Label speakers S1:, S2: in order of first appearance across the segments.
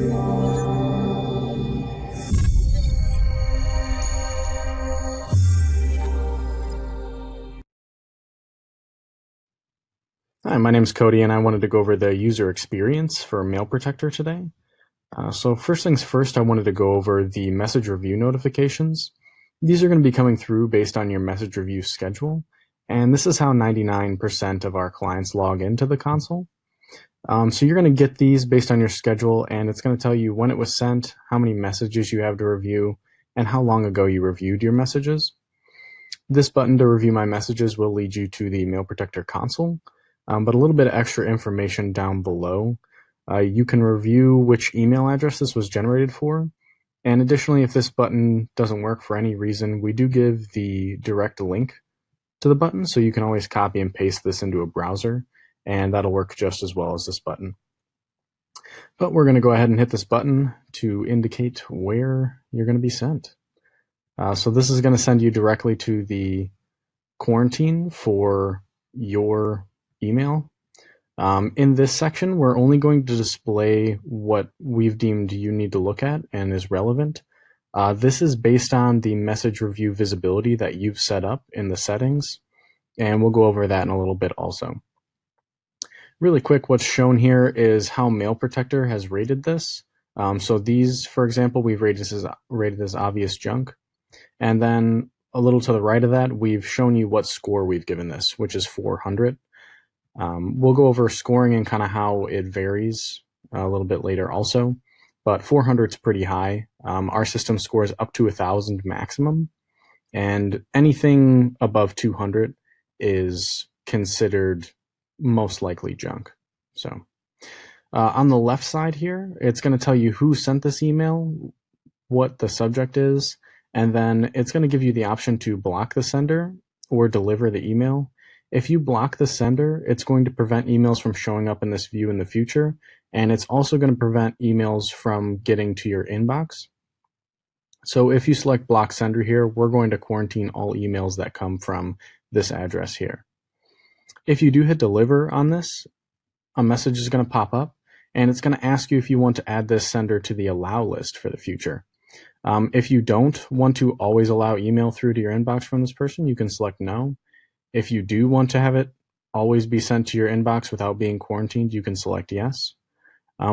S1: Hi, my name is Cody, and I wanted to go over the user experience for Mail Protector today. So first things first, I wanted to go over the message review notifications. These are going to be coming through based on your message review schedule, and this is how 99% of our clients log into the console. So you're going to get these based on your schedule, and it's going to tell you when it was sent, how many messages you have to review, and how long ago you reviewed your messages. This button to review my messages will lead you to the Mail Protector console, but a little bit of extra information down below. You can review which email address this was generated for, and additionally, if this button doesn't work for any reason, we do give the direct link to the button, so you can always copy and paste this into a browser, and that'll work just as well as this button. But we're going to go ahead and hit this button to indicate where you're going to be sent. So this is going to send you directly to the quarantine for your email. In this section, we're only going to display what we've deemed you need to look at and is relevant. This is based on the message review visibility that you've set up in the settings, and we'll go over that in a little bit also. Really quick, what's shown here is how Mail Protector has rated this. So these, for example, we've rated as obvious junk. And then a little to the right of that, we've shown you what score we've given this, which is 400. We'll go over scoring and kind of how it varies a little bit later also, but 400 is pretty high. Our system scores up to 1,000 maximum, and anything above 200 is considered most likely junk. So on the left side here, it's going to tell you who sent this email, what the subject is, and then it's going to give you the option to block the sender or deliver the email. If you block the sender, it's going to prevent emails from showing up in this view in the future, and it's also going to prevent emails from getting to your inbox. So if you select block sender here, we're going to quarantine all emails that come from this address here. If you do hit deliver on this, a message is going to pop up, and it's going to ask you if you want to add this sender to the allow list for the future. If you don't want to always allow email through to your inbox from this person, you can select no. If you do want to have it always be sent to your inbox without being quarantined, you can select yes.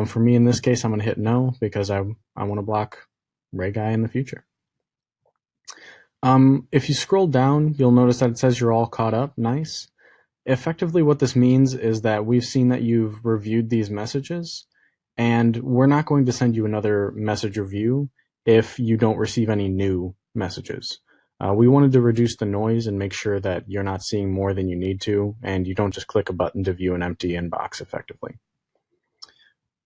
S1: For me, in this case, I'm going to hit no because I want to block Ray Guy in the future. If you scroll down, you'll notice that it says you're all caught up. Nice. Effectively, what this means is that we've seen that you've reviewed these messages, and we're not going to send you another message review if you don't receive any new messages. We wanted to reduce the noise and make sure that you're not seeing more than you need to, and you don't just click a button to view an empty inbox effectively.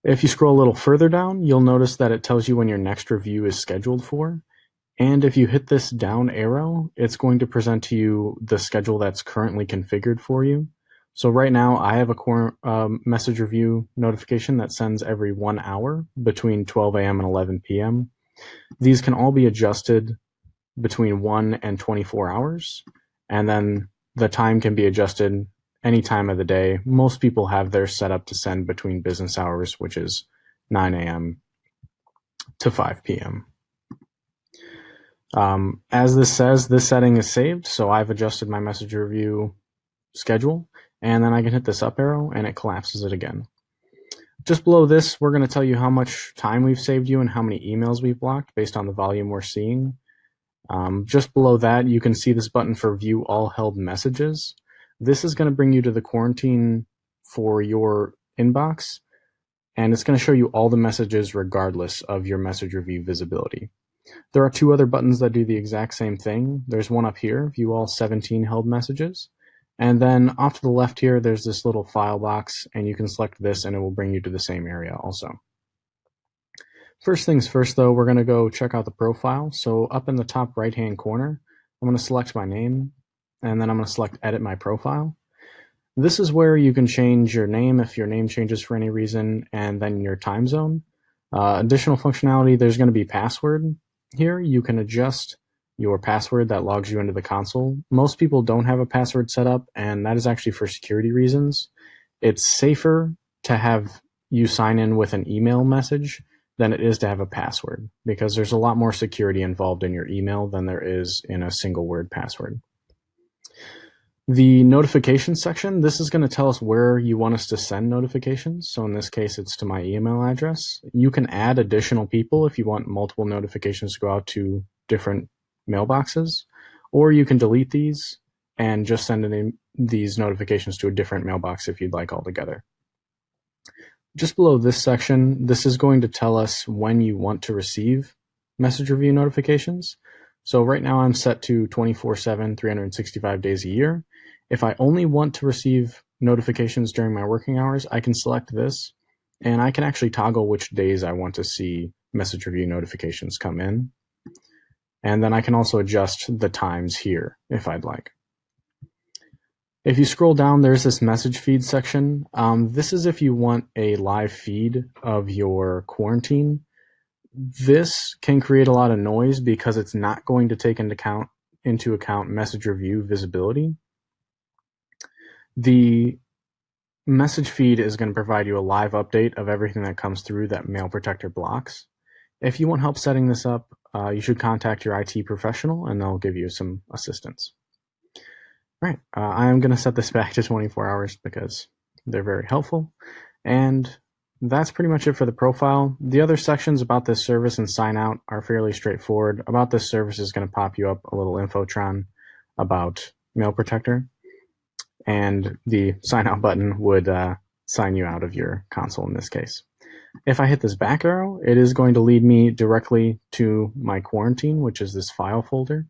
S1: If you scroll a little further down, you'll notice that it tells you when your next review is scheduled for. And if you hit this down arrow, it's going to present to you the schedule that's currently configured for you. So right now, I have a message review notification that sends every 1 hour between 12 a.m. and 11 p.m. These can all be adjusted between 1 and 24 hours, and then the time can be adjusted any time of the day. Most people have theirs set up to send between business hours, which is 9 a.m. to 5 p.m. As this says, this setting is saved, so I've adjusted my message review schedule, and then I can hit this up arrow and it collapses it again. Just below this, we're going to tell you how much time we've saved you and how many emails we've blocked based on the volume we're seeing. Just below that, you can see this button for view all held messages. This is going to bring you to the quarantine for your inbox, and it's going to show you all the messages regardless of your message review visibility. There are two other buttons that do the exact same thing. There's one up here, view all 17 held messages. And then off to the left here, there's this little file box, and you can select this and it will bring you to the same area also. First things first though, we're going to go check out the profile. So up in the top right hand corner, I'm going to select my name, and then I'm going to select edit my profile. This is where you can change your name if your name changes for any reason, and then your time zone. Additional functionality, there's going to be password. Here you can adjust your password that logs you into the console. Most people don't have a password set up, and that is actually for security reasons. It's safer to have you sign in with an email message than it is to have a password, because there's a lot more security involved in your email than there is in a single word password. The notifications section, this is going to tell us where you want us to send notifications. So in this case, it's to my email address. You can add additional people if you want multiple notifications to go out to different mailboxes, or you can delete these and just send these notifications to a different mailbox if you'd like altogether. Just below this section, this is going to tell us when you want to receive message review notifications. So right now I'm set to 24/7, 365 days a year. If I only want to receive notifications during my working hours, I can select this, and I can actually toggle which days I want to see message review notifications come in. And then I can also adjust the times here if I'd like. If you scroll down, there's this message feed section. This is if you want a live feed of your quarantine. This can create a lot of noise because it's not going to take into account message review visibility. The message feed is going to provide you a live update of everything that comes through that Mail Protector blocks. If you want help setting this up, you should contact your IT professional and they'll give you some assistance. All right, I am going to set this back to 24 hours because they're very helpful. And that's pretty much it for the profile. The other sections about this service and sign out are fairly straightforward. About this service is going to pop you up a little infotron about Mail Protector, and the sign out button would sign you out of your console in this case. If I hit this back arrow, it is going to lead me directly to my quarantine, which is this file folder.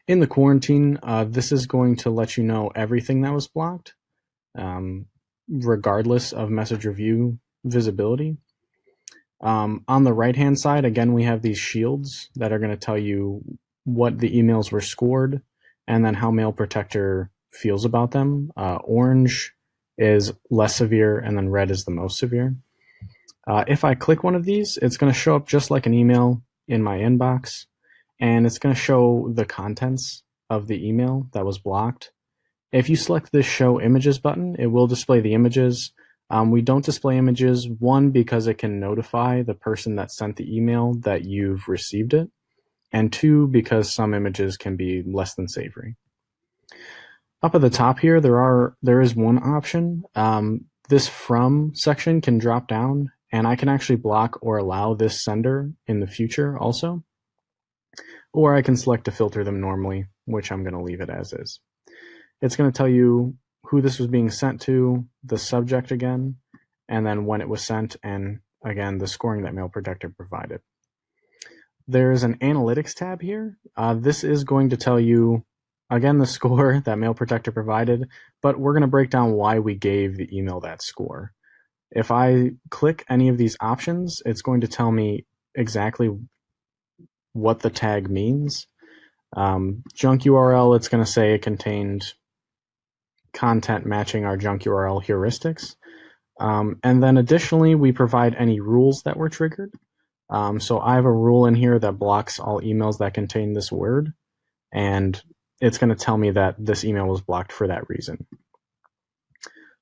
S1: In the quarantine, this is going to let you know everything that was blocked, regardless of message review visibility. On the right-hand side, again, we have these shields that are going to tell you what the emails were scored and then how Mail Protector feels about them. Orange is less severe, and then red is the most severe. If I click one of these, it's going to show up just like an email in my inbox, and it's going to show the contents of the email that was blocked. If you select this Show Images button, it will display the images. We don't display images, one, because it can notify the person that sent the email that you've received it, and two, because some images can be less than savory. Up at the top here, there is one option. This From section can drop down, and I can actually block or allow this sender in the future also. Or I can select to filter them normally, which I'm going to leave it as is. It's going to tell you who this was being sent to, the subject again, and then when it was sent, and again, the scoring that Mail Protector provided. There's an Analytics tab here. This is going to tell you, again, the score that Mail Protector provided, but we're going to break down why we gave the email that score. If I click any of these options, it's going to tell me exactly what the tag means. Junk URL, it's going to say it contained content matching our junk URL heuristics. And then additionally, we provide any rules that were triggered. So I have a rule in here that blocks all emails that contain this word, and it's going to tell me that this email was blocked for that reason.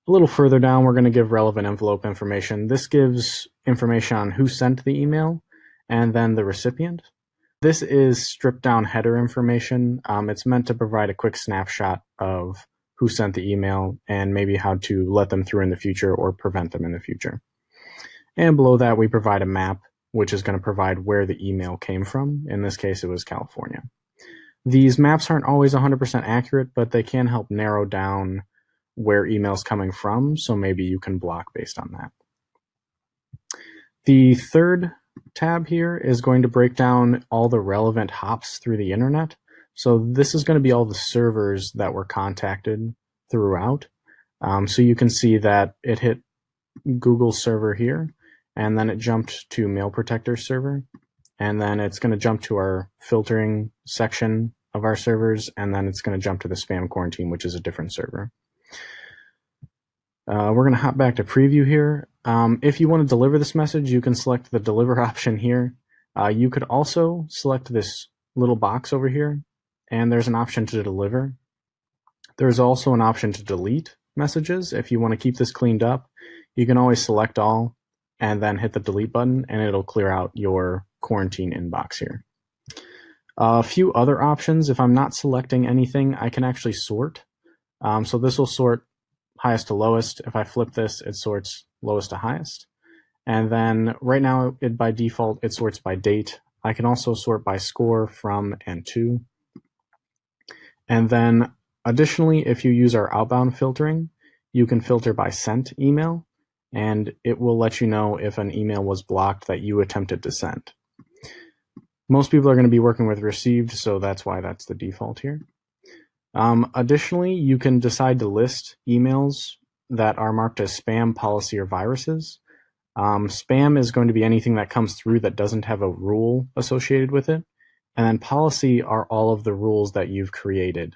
S1: A little further down, we're going to give relevant envelope information. This gives information on who sent the email and then the recipient. This is stripped down header information. It's meant to provide a quick snapshot of who sent the email and maybe how to let them through in the future or prevent them in the future. And below that, we provide a map, which is going to provide where the email came from. In this case, it was California. These maps aren't always 100% accurate, but they can help narrow down where email's coming from, so maybe you can block based on that. The third tab here is going to break down all the relevant hops through the internet. So this is going to be all the servers that were contacted throughout. So you can see that it hit Google's server here, and then it jumped to Mail Protector's server, and then it's going to jump to our filtering section of our servers, and then it's going to jump to the spam quarantine, which is a different server. We're going to hop back to preview here. If you want to deliver this message, you can select the deliver option here. You could also select this little box over here, and there's an option to deliver. There's also an option to delete messages. If you want to keep this cleaned up, you can always select all and then hit the delete button, and it'll clear out your quarantine inbox here. A few other options, if I'm not selecting anything, I can actually sort. So this will sort highest to lowest. If I flip this, it sorts lowest to highest. And then right now, by default, it sorts by date. I can also sort by score, from, and to. And then additionally, if you use our outbound filtering, you can filter by sent email, and it will let you know if an email was blocked that you attempted to send. Most people are going to be working with received, so that's why that's the default here. Additionally, you can decide to list emails that are marked as spam, policy, or viruses. Spam is going to be anything that comes through that doesn't have a rule associated with it. And then policy are all of the rules that you've created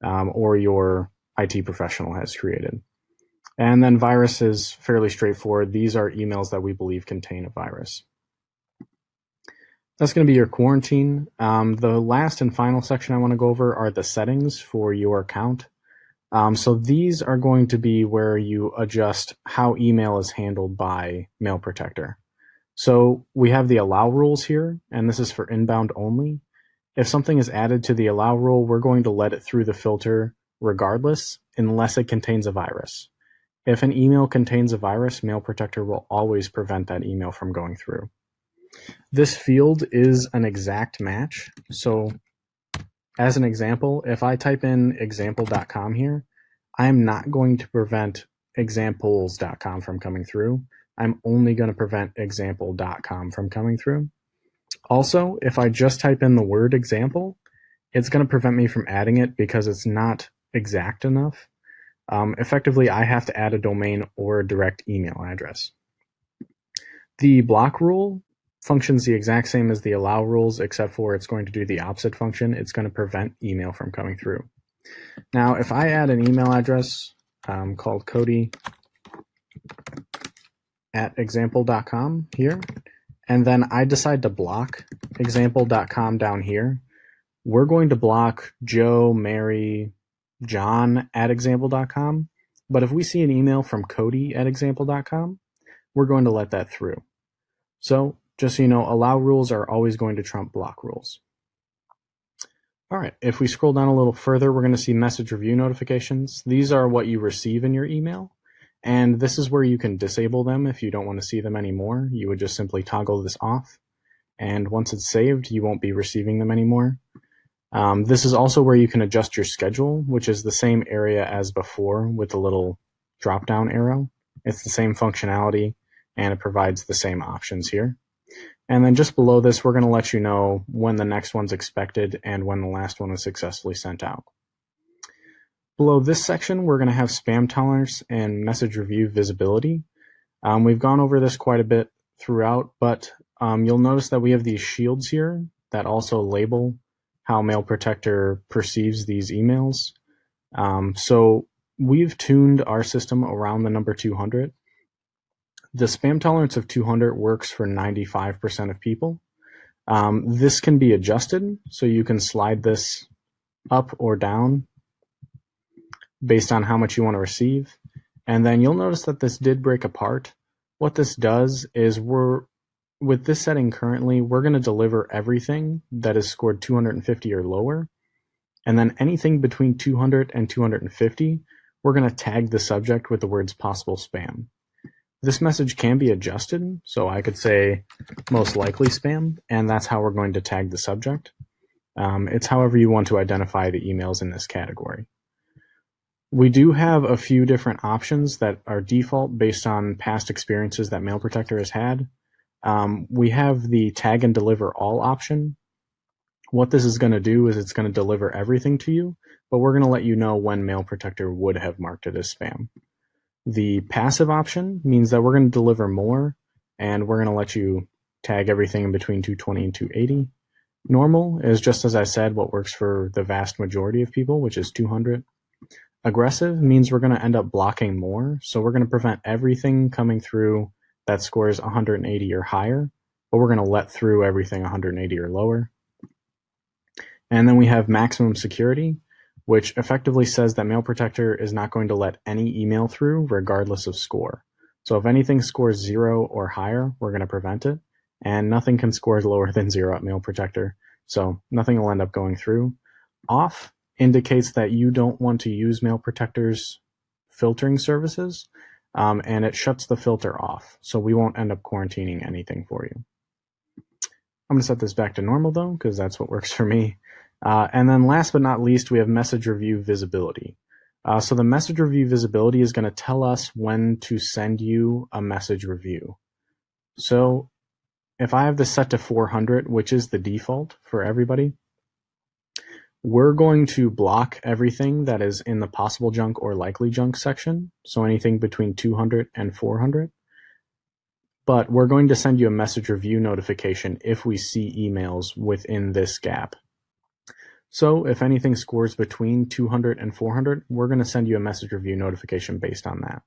S1: or your IT professional has created. And then virus is fairly straightforward. These are emails that we believe contain a virus. That's going to be your quarantine. The last and final section I want to go over are the settings for your account. So these are going to be where you adjust how email is handled by Mail Protector. So we have the allow rules here, and this is for inbound only. If something is added to the allow rule, we're going to let it through the filter regardless, unless it contains a virus. If an email contains a virus, Mail Protector will always prevent that email from going through. This field is an exact match. So as an example, if I type in example.com here, I'm not going to prevent examples.com from coming through. I'm only going to prevent example.com from coming through. Also, if I just type in the word example, it's going to prevent me from adding it because it's not exact enough. Effectively, I have to add a domain or a direct email address. The block rule functions the exact same as the allow rules, except for it's going to do the opposite function. It's going to prevent email from coming through. Now, if I add an email address called cody@example.com here, and then I decide to block example.com down here, we're going to block Joe, Mary, John at example.com. But if we see an email from Cody@example.com, we're going to let that through. So just so you know, allow rules are always going to trump block rules. All right, if we scroll down a little further, we're going to see message review notifications. These are what you receive in your email, and this is where you can disable them if you don't want to see them anymore. You would just simply toggle this off, and once it's saved, you won't be receiving them anymore. This is also where you can adjust your schedule, which is the same area as before with the little drop-down arrow. It's the same functionality, and it provides the same options here. And then just below this, we're going to let you know when the next one's expected and when the last one was successfully sent out. Below this section, we're going to have spam tolerance and message review visibility. We've gone over this quite a bit throughout, but you'll notice that we have these shields here that also label how Mail Protector perceives these emails. So we've tuned our system around the number 200. The spam tolerance of 200 works for 95% of people. This can be adjusted, so you can slide this up or down based on how much you want to receive. And then you'll notice that this did break apart. What this does is with this setting currently, we're going to deliver everything that is scored 250 or lower. And then anything between 200 and 250, we're going to tag the subject with the words possible spam. This message can be adjusted, so I could say most likely spam, and that's how we're going to tag the subject. It's however you want to identify the emails in this category. We do have a few different options that are default based on past experiences that Mail Protector has had. We have the tag and deliver all option. What this is going to do is it's going to deliver everything to you, but we're going to let you know when Mail Protector would have marked it as spam. The passive option means that we're going to deliver more, and we're going to let you tag everything in between 220 and 280. Normal is, just as I said, what works for the vast majority of people, which is 200. Aggressive means we're going to end up blocking more, so we're going to prevent everything coming through that scores 180 or higher, but we're going to let through everything 180 or lower. And then we have maximum security, which effectively says that Mail Protector is not going to let any email through regardless of score. So if anything scores 0 or higher, we're going to prevent it. And nothing can score lower than 0 at Mail Protector. So nothing will end up going through. Off indicates that you don't want to use Mail Protector's filtering services, and it shuts the filter off. So we won't end up quarantining anything for you. I'm going to set this back to normal though, because that's what works for me. And then last but not least, we have message review visibility. So the message review visibility is going to tell us when to send you a message review. So if I have this set to 400, which is the default for everybody, we're going to block everything that is in the possible junk or likely junk section. So anything between 200 and 400. But we're going to send you a message review notification if we see emails within this gap. So if anything scores between 200 and 400, we're going to send you a message review notification based on that.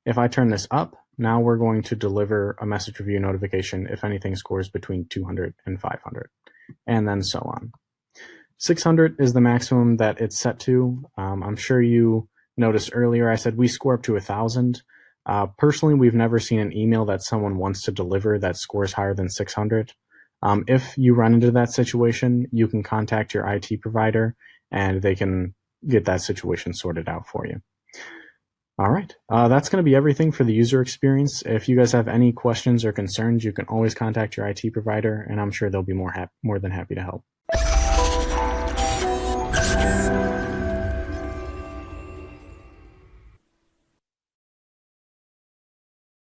S1: If I turn this up, now we're going to deliver a message review notification if anything scores between 200 and 500, and then so on. 600 is the maximum that it's set to. I'm sure you noticed earlier I said we score up to 1,000. Personally, we've never seen an email that someone wants to deliver that scores higher than 600. If you run into that situation, you can contact your IT provider and they can get that situation sorted out for you. All right, that's going to be everything for the user experience. If you guys have any questions or concerns, you can always contact your IT provider, and I'm sure they'll be more than happy to help.